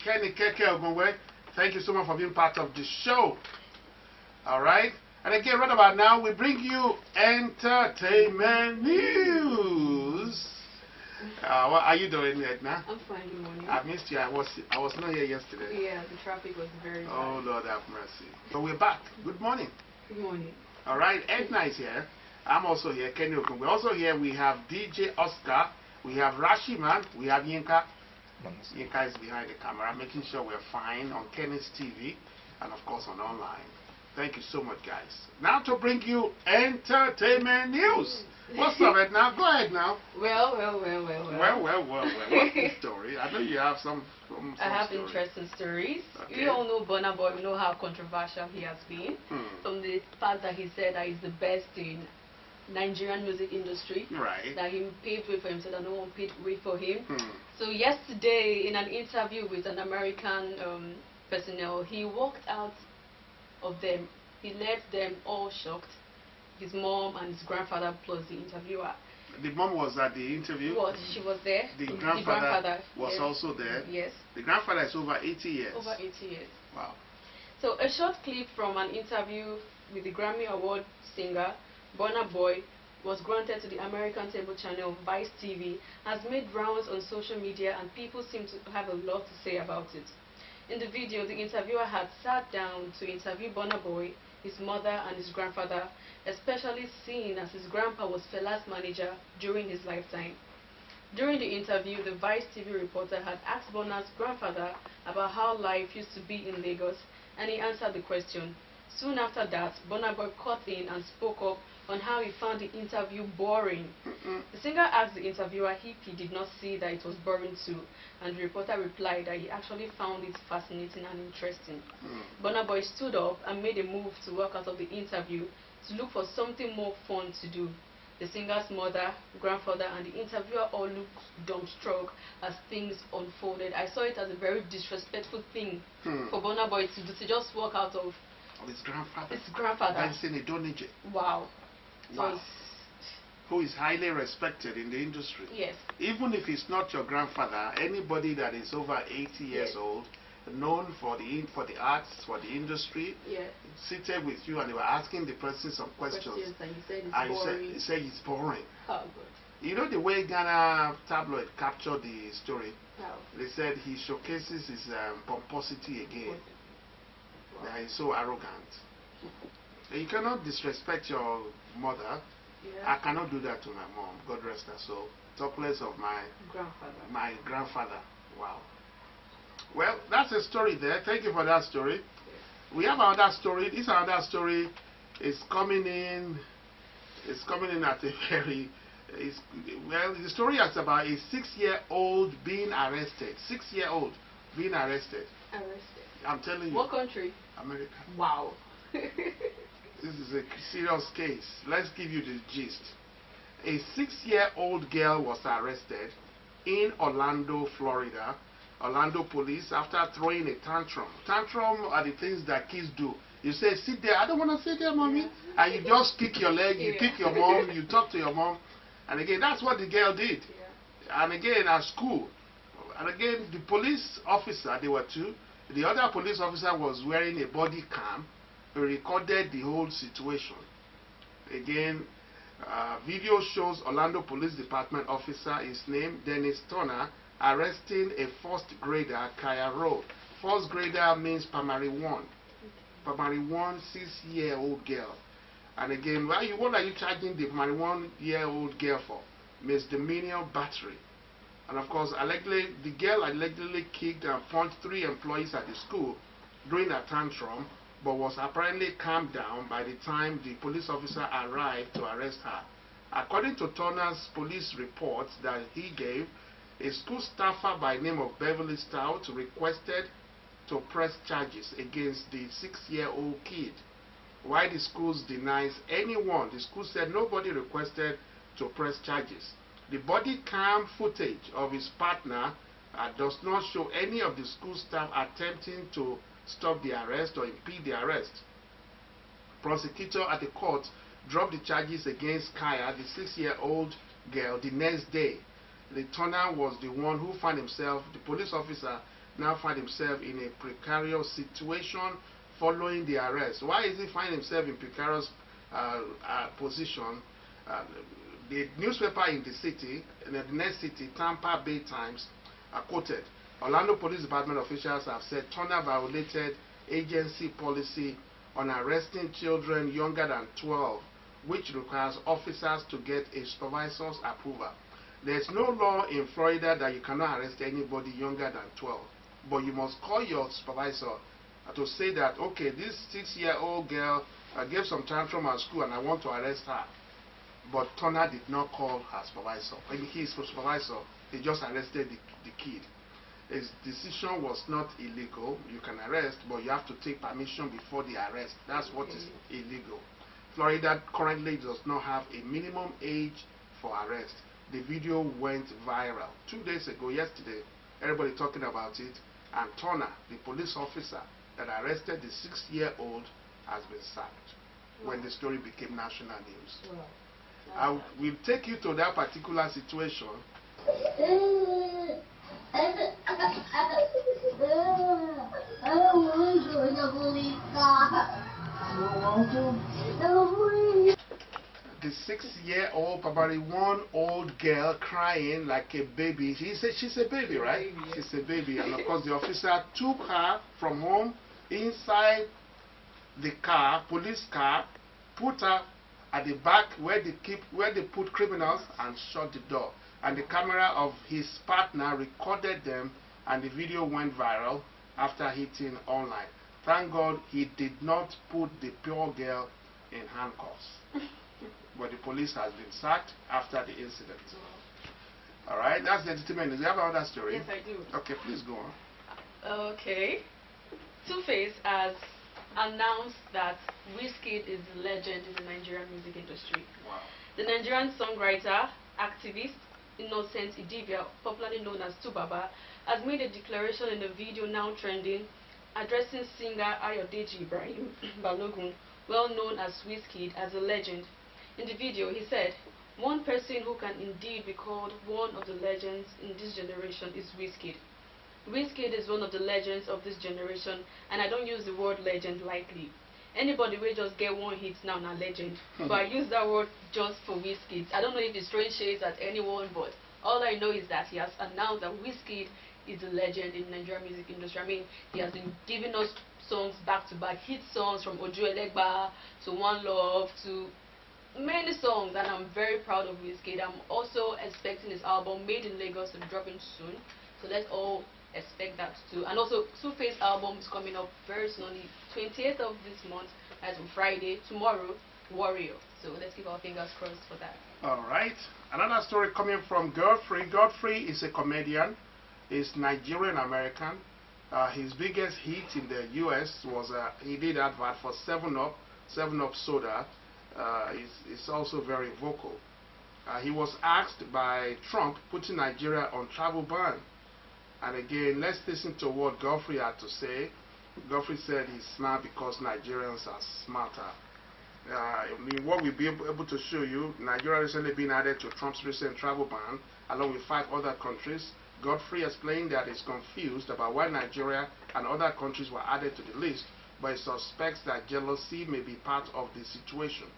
Kenny Keke Ogungwe. Thank you so much for being part of the show. Alright? And again, right about now, we bring you entertainment news. What are you doing, Edna? I'm fine, good morning. I missed you. I was not here yesterday. Yeah, the traffic was very bad. Oh, Lord have mercy. So we're back. Good morning. Good morning. Alright, Edna is here. I'm also here, Kenny Ogungwe. Also here, we have DJ Oscar. We have Rashiman. We have Yinka. Yinka is behind the camera, making sure we're fine on Kennis TV and, of course, on online. Thank you so much, guys. Now to bring you entertainment news. What's up, Edna? Go ahead now. Well. What's the story? I know you have some I have story. interesting stories. Okay. We all know Burna Boy. We know how controversial he has been. From the fact that he said that he's the best in Nigerian music industry. Right. That he paved way for himself and no one paved way for him. So yesterday, in an interview with an American personnel, he walked out of them. He left them all shocked. His mom and his grandfather plus the interviewer. The mom was at the interview? She was there. The grandfather was yes. also there? Yes. The grandfather is over 80 years? Over 80 years. Wow. So a short clip from an interview with the Grammy Award singer, Burna Boy, was granted to the American cable channel Vice TV, has made rounds on social media and people seem to have a lot to say about it. In the video, the interviewer had sat down to interview Burna Boy, his mother and his grandfather, especially seeing as his grandpa was Fela's manager during his lifetime. During the interview, the Vice TV reporter had asked Burna's grandfather about how life used to be in Lagos, and he answered the question. Soon after that, Burna Boy cut in and spoke up on how he found the interview boring. The singer asked the interviewer if he did not see that it was boring too, and the reporter replied that he actually found it fascinating and interesting. Burna Boy stood up and made a move to walk out of the interview to look for something more fun to do. The singer's mother, grandfather, and the interviewer all looked dumbstruck as things unfolded. I saw it as a very disrespectful thing for Burna Boy to do, to just walk out of his grandfather. His grandfather. That's in Idonije. Wow. Wow. Who is highly respected in the industry. Yes. Even if it's not your grandfather, anybody that is over 80 years old, known for the arts, for the industry, seated with you and they were asking the person some questions. And you said it's boring. You said it's boring. How good. You know the way Ghana tabloid captured the story? How? They said he showcases his pomposity again. Wow. He's so arrogant. You cannot disrespect your mother. I cannot do that to my mom. God rest her soul. Talk less of my grandfather. Wow. Well, that's a story there. Thank you for that story. We have another story. This another story is coming in. It's coming in at a very. Well, the story is about a 6-year-old being arrested. 6-year-old being arrested. Arrested. I'm telling you. What country? America. Wow. This is a serious case. Let's give you the gist. A 6-year-old girl was arrested in Orlando, Florida. Orlando police, after throwing a tantrum. Tantrum are the things that kids do. You say, sit there. I don't want to sit there, mommy. And you just kick your leg. You kick your mom. You talk to your mom. And again, that's what the girl did. And again, at school. And again, the police officer, there were two. The other police officer was wearing a body cam. He recorded the whole situation. Again, video shows Orlando Police Department officer, his name Dennis Turner, arresting a first grader, Kaya Rowe. First grader means primary one. Primary one, 6-year-old girl. And again, what are you charging the primary 1-year-old girl for? Misdemeanor battery. And of course, the girl allegedly kicked and punched 3 employees at the school during a tantrum, but was apparently calmed down by the time the police officer arrived to arrest her. According to Turner's police reports that he gave, a school staffer by the name of Beverly Stout requested to press charges against the 6-year-old kid. While the school denies anyone, the school said nobody requested to press charges. The body cam footage of his partner does not show any of the school staff attempting to stop the arrest or impede the arrest. Prosecutor at the court dropped the charges against Kaya, the 6-year-old girl, the next day. The Turner was the one who found himself, the police officer now find himself in a precarious situation following the arrest. Why is he finding himself in precarious position? The newspaper in the city, in the next city, Tampa Bay Times, are quoted. Orlando Police Department officials have said Turner violated agency policy on arresting children younger than 12, which requires officers to get a supervisor's approval. There's no law in Florida that you cannot arrest anybody younger than 12, but you must call your supervisor to say that, okay, this 6-year-old girl gave some tantrum at school and I want to arrest her. But Turner did not call her supervisor. Maybe his supervisor, he just arrested the kid. His decision was not illegal. You can arrest, but you have to take permission before the arrest. That's what is illegal. Florida currently does not have a minimum age for arrest. The video went viral 2 days ago, yesterday. Everybody talking about it. And Turner, the police officer that arrested the 6-year-old, has been sacked when the story became national news. I will take you to that particular situation. The 6-year-old, probably 1-old girl crying like a baby. She's a baby, right? She's a baby. And of course the officer took her from home inside the car, police car, put her at the back where they put criminals and shut the door. And the camera of his partner recorded them, and the video went viral after hitting online. Thank God he did not put the poor girl in handcuffs. But the police has been sacked after the incident. Alright, that's legitimate. Do you have another story? Yes, I do. Okay, please go on. Okay. Two-Face has announced that Wizkid is the legend in the Nigerian music industry. Wow. The Nigerian songwriter, activist, Innocent Idibia, popularly known as Tubaba, has made a declaration in the video now trending, addressing singer Ayodeji Ibrahim Balogun, well known as Wizkid, as a legend. In the video, he said, "One person who can indeed be called one of the legends in this generation is Wizkid. Wizkid is one of the legends of this generation, and I don't use the word legend lightly. Anybody will just get one hit now, not legend. But I use that word just for Wizkid. I don't know if it's throwing shades at anyone, but all I know is that he has announced that Wizkid is a legend in the Nigerian music industry. I mean, he has been giving us songs back to back, hit songs from Ojo Elegba to One Love to many songs, and I'm very proud of Wizkid. I'm also expecting his album Made in Lagos to be dropping soon, so let's all expect that too. And also Two-Face album is coming up very soon on the 28th of this month, that's on Friday, tomorrow, Warrior. So let's keep our fingers crossed for that. Alright, another story coming from Godfrey. Godfrey is a comedian. He's Nigerian American. His biggest hit in the US was he did advert for 7-Up soda. He's also very vocal. He was asked by Trump putting Nigeria on travel ban. And again, let's listen to what Godfrey had to say. Godfrey said he's smart because Nigerians are smarter. I mean, what we'll be able to show you, Nigeria recently been added to Trump's recent travel ban, along with 5 other countries. Godfrey explained that he's confused about why Nigeria and other countries were added to the list, but he suspects that jealousy may be part of the situation.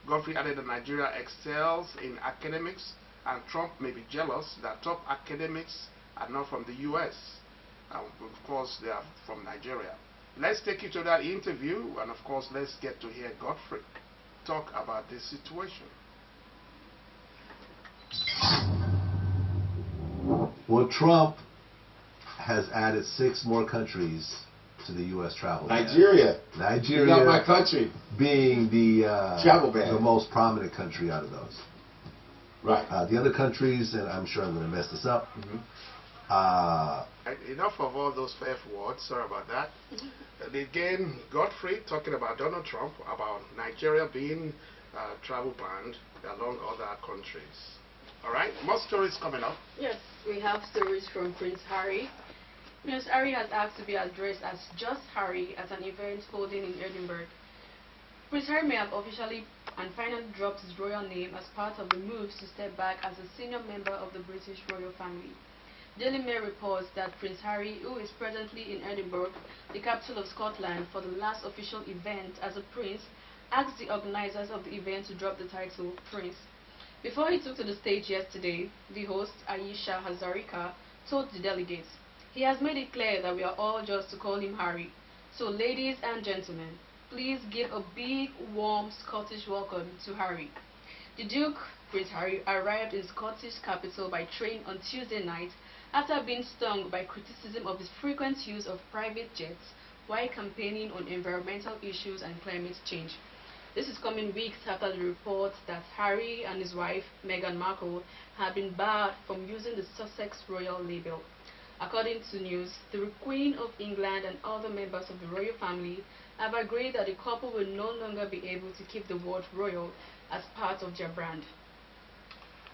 Godfrey added that Nigeria excels in academics, and Trump may be jealous that top academics are not from the US. Of course, they are from Nigeria. Let's take you to that interview, and of course, let's get to hear Godfrey talk about this situation. Well, Trump has added 6 more countries to the U.S. travel ban. Nigeria. Nigeria, not my country, being the travel ban, the most prominent country out of those. Right. The other countries, and I'm sure I'm going to mess this up. Enough of all those F words. Sorry about that. Again, Godfrey talking about Donald Trump, about Nigeria being travel banned along other countries. All right, more stories coming up. Yes, we have stories from Prince Harry. Prince Harry has asked to be addressed as Just Harry at an event holding in Edinburgh. Prince Harry may have officially and finally dropped his royal name as part of the moves to step back as a senior member of the British royal family. Daily Mail reports that Prince Harry, who is presently in Edinburgh, the capital of Scotland, for the last official event as a prince, asked the organizers of the event to drop the title Prince. Before he took to the stage yesterday, the host, Ayesha Hazarika, told the delegates, "He has made it clear that we are all just to call him Harry. So ladies and gentlemen, please give a big, warm Scottish welcome to Harry." The Duke, Prince Harry, arrived in Scottish capital by train on Tuesday night after being stung by criticism of his frequent use of private jets while campaigning on environmental issues and climate change. This is coming weeks after the reports that Harry and his wife, Meghan Markle, have been barred from using the Sussex royal label. According to news, the Queen of England and other members of the royal family have agreed that the couple will no longer be able to keep the word royal as part of their brand.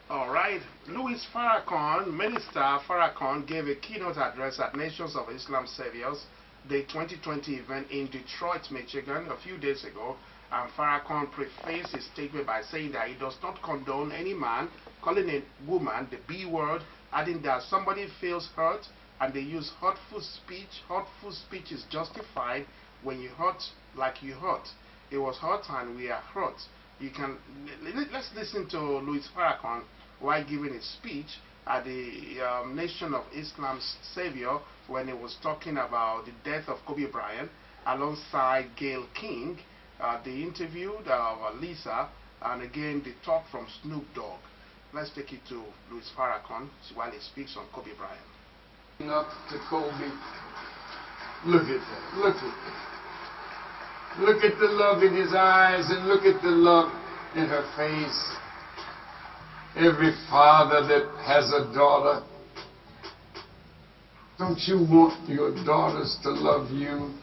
All right. Louis Farrakhan, Minister Farrakhan, gave a keynote address at Nations of Islam Saviors, the 2020 event in Detroit, Michigan, a few days ago. And Farrakhan prefaced his statement by saying that he does not condone any man calling a woman the B word, adding that somebody feels hurt and they use hurtful speech. Hurtful speech is justified when you hurt like you hurt. It was hurt and we are hurt. Let's listen to Louis Farrakhan while giving his speech at the Nation of Islam's Savior when he was talking about the death of Kobe Bryant alongside Gayle King. They interviewed Lisa, and again the talk from Snoop Dogg. Let's take it to Louis Farrakhan while he speaks on Kobe Bryant. Up to Kobe. Look at that. Look at that. Look at the love in his eyes and look at the love in her face. Every father that has a daughter, don't you want your daughters to love you?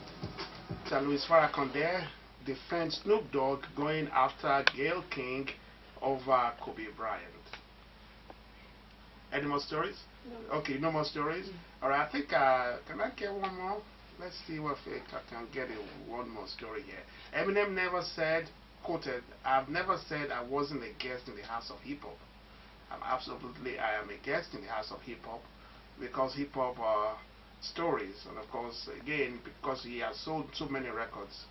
Louis Farrakhan there defends Snoop Dogg going after Gayle King over Kobe Bryant. Any more stories? No. Okay, no more stories? All right, I think, can I get one more? Let's see what I can get one more story here. Eminem never said, quoted, "I've never said I wasn't a guest in the House of Hip Hop. I am a guest in the House of Hip Hop because hip hop stories, and of course, again, because he has sold so many records."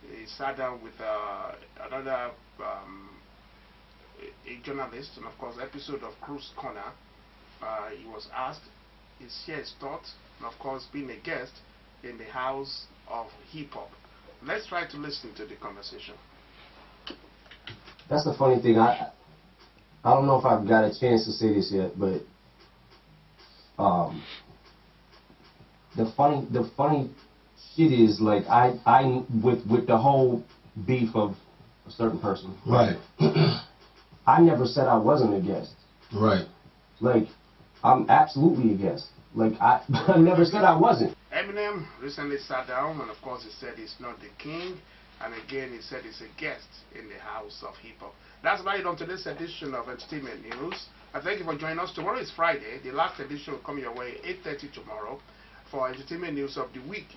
He sat down with another a journalist, and of course, episode of Cruise Corner. He was asked his thoughts, and of course, being a guest in the House of Hip Hop. Let's try to listen to the conversation. That's the funny thing. I don't know if I've got a chance to say this yet, but the funny shit is, like, I with the whole beef of a certain person. Right. I never said I wasn't a guest. Right. Like, I'm absolutely a guest. Like, I never said I wasn't. Eminem recently sat down, and of course he said he's not the king, and again he said he's a guest in the House of Hip Hop. That's about it on today's edition of Entertainment News. I thank you for joining us. Tomorrow is Friday. The last edition will come your way 8:30 tomorrow for Entertainment News of the Week.